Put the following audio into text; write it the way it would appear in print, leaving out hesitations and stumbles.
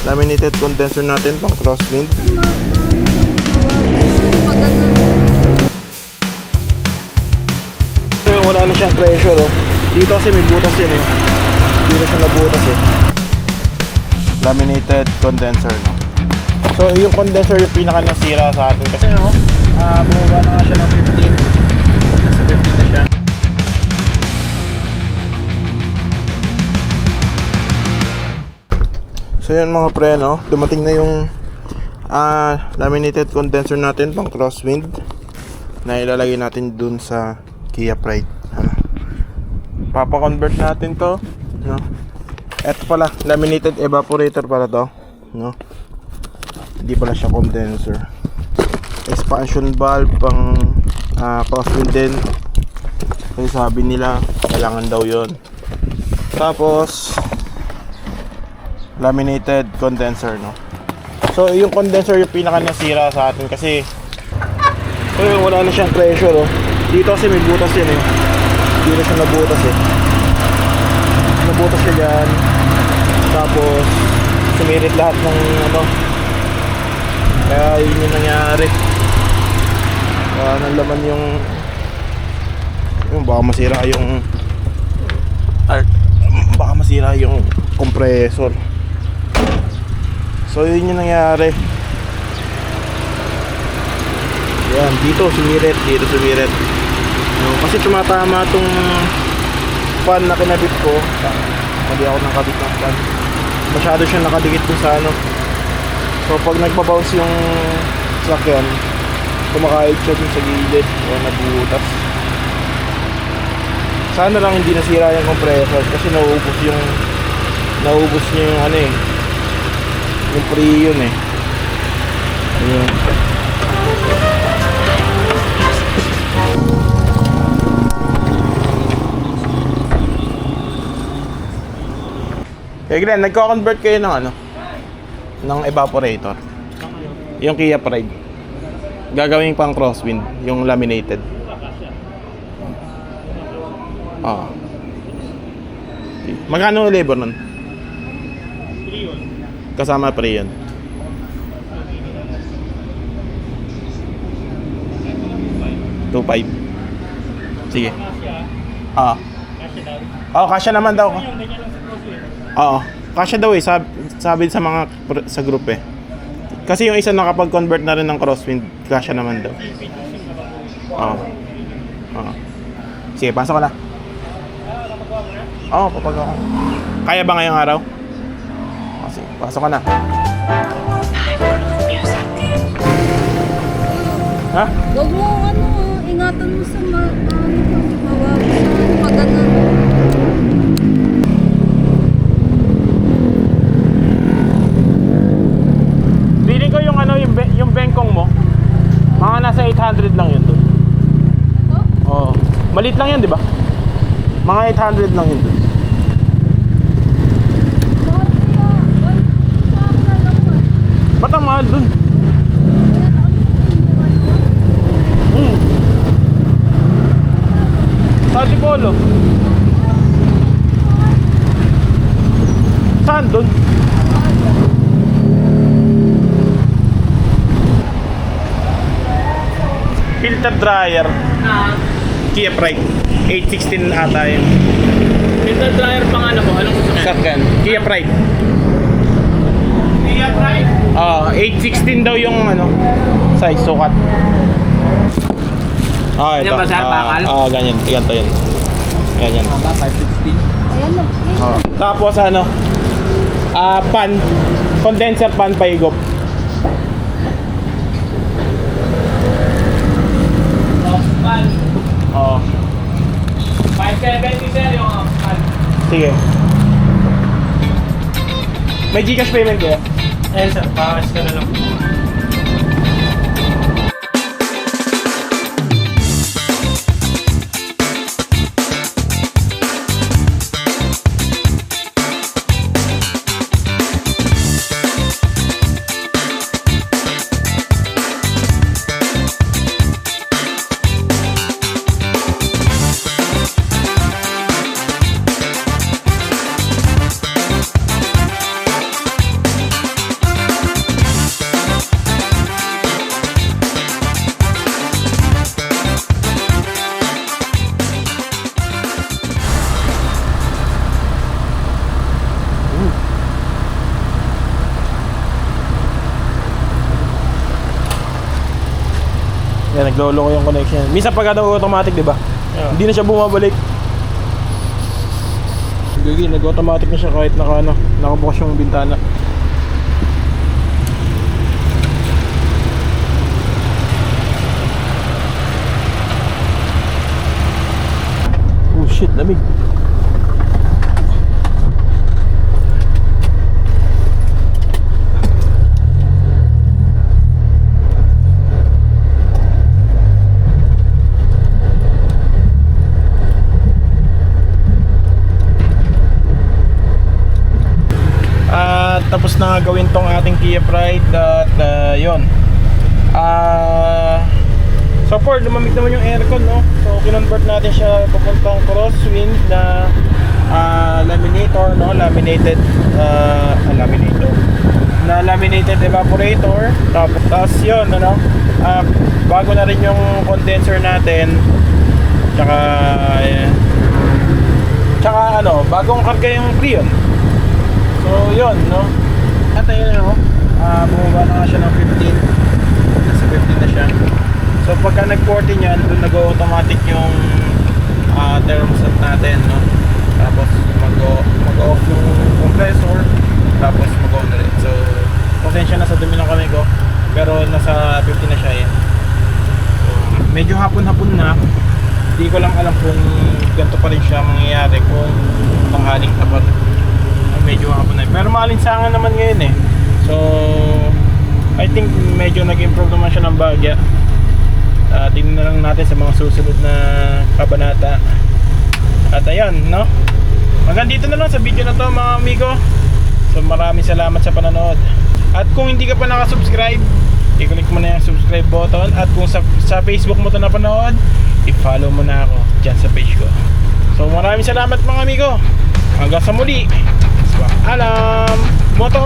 laminated condenser natin pang crosswind. So wala na siyang pressure oh. Dito kasi may butas yun eh. Dito siya nabutas eh. Laminated condenser no. So yung condenser yung pinaka nasira sa atin kasi no, bumaba na nga siya ng 15. Nasa 15 na siya. So yun mga pre no, dumating na yung laminated condenser natin pang crosswind na ilalagay natin dun sa Kia Pride. Papa-convert natin to no. Ito pala, laminated evaporator pala to no. Hindi pala siya condenser. Expansion valve pang crosswind din. Kasi sabi nila kailangan daw yon. Tapos laminated condenser no. So yung condenser yung pinaka nasira sa atin kasi wala na siyang pressure oh. Dito kasi may butas yun eh. Dito siya nabutas eh. Nabutas siya dyan. Tapos sumirit lahat ng ano. Kaya yun yung nangyari. Nalaman yung baka masira yung compressor. So yun yung nangyari. Yan, dito sumirit. No, kasi tumatama tong fan na kinabit ko. Mali ako nakabit ng fan. Masyado siyang nakadikit dun sa ano. So pag nagpa-bounce yung sakyan, kumakaid siya dun sa gilid o nabutas. Sana lang hindi nasira yung compressor kasi nauubos niya yung ano eh, yung freon eh. Ayun. Okay Glenn, nagko-convert kayo ng ano? Ng evaporator. Yung Kia Pride. Gagawin pang crosswind, yung laminated. Magkano labor nun? Kasama pre yun. $2,500. Sige. Kasya naman daw. Kasya daw eh. Sabi sa mga sa group eh. Kasi yung isa nakapag-convert na rin ng crosswind, kasya naman daw. Sige, pasok ko na. Papagawa ko. Kaya ba ngayong araw? Sige, pasok ka na. Ha? Huwag mo ingatan mo sa pag-ganan. Feeling ko yung bengkong mo, mga nasa 800 lang yun doon. Oo. Maliit lang yan, di ba? Mga 800 lang yun doon. Ba't ang mahal doon? Sa Antipolo. Saan doon? Filter dryer. Kia Pride 816 ata yun. Filter dryer pang ano mo? Anong gusto mo? Shotgun. Kia Pride. Kia Pride? 816 daw yung ano size, sukat. Ito. Yan ba sir, bakal? Ganyan. Ganito yun. Ganyan. 516. Ayan na. Tapos ano? Pan. Condenser pan paigop. Pan. 570 sir yung pan. Sige. May Gcash payment kaya? Sir, pakas ka na lang. Yan, naglolo ko yung connection. Minsan pagka daw automatic, di ba? Yeah. Hindi na siya bumabalik. Gagi, nag-automatic na siya kahit nakabukas yung bintana. Oh shit, lamig. Tapos na nga gawin tong ating Kia Pride at yun. So far lumamig naman yung aircon, no? So kinonvert natin siya papuntang crosswind na laminator, no? Laminated laminated evaporator. Tapos yun, ano? Bago na rin yung condenser natin. Tsaka ano, bagong karga yung Freon. So yun, no? At ayun, no? Bumaba na nga siya ng 15. Nasa 15 na siya. So pagka nag-40 yan, doon nag-automatic yung thermostat natin, no? Tapos mag-off yung compressor. Tapos mag-on na rin. So pasensya na sa dumi ng kamay ko, pero nasa 15 na siya yan. So medyo hapon-hapon na. Hindi ko lang alam kung ganito pa rin siya mangyayari kung tanghaling tapat. Medyo hapon na. Pero maalinsangan naman ngayon eh. So I think medyo nag-improve naman siya ng bagya. Tingnan na lang natin sa mga susunod na kabanata. At ayan, no? Hanggang dito na lang sa video na to, mga amigo. So maraming salamat sa panonood. At kung hindi ka pa nakasubscribe, i-click mo na yung subscribe button. At kung sa Facebook mo to napanood, i-follow mo na ako dyan sa page ko. So maraming salamat, mga amigo. Hanggang sa muli. Paalam! Moto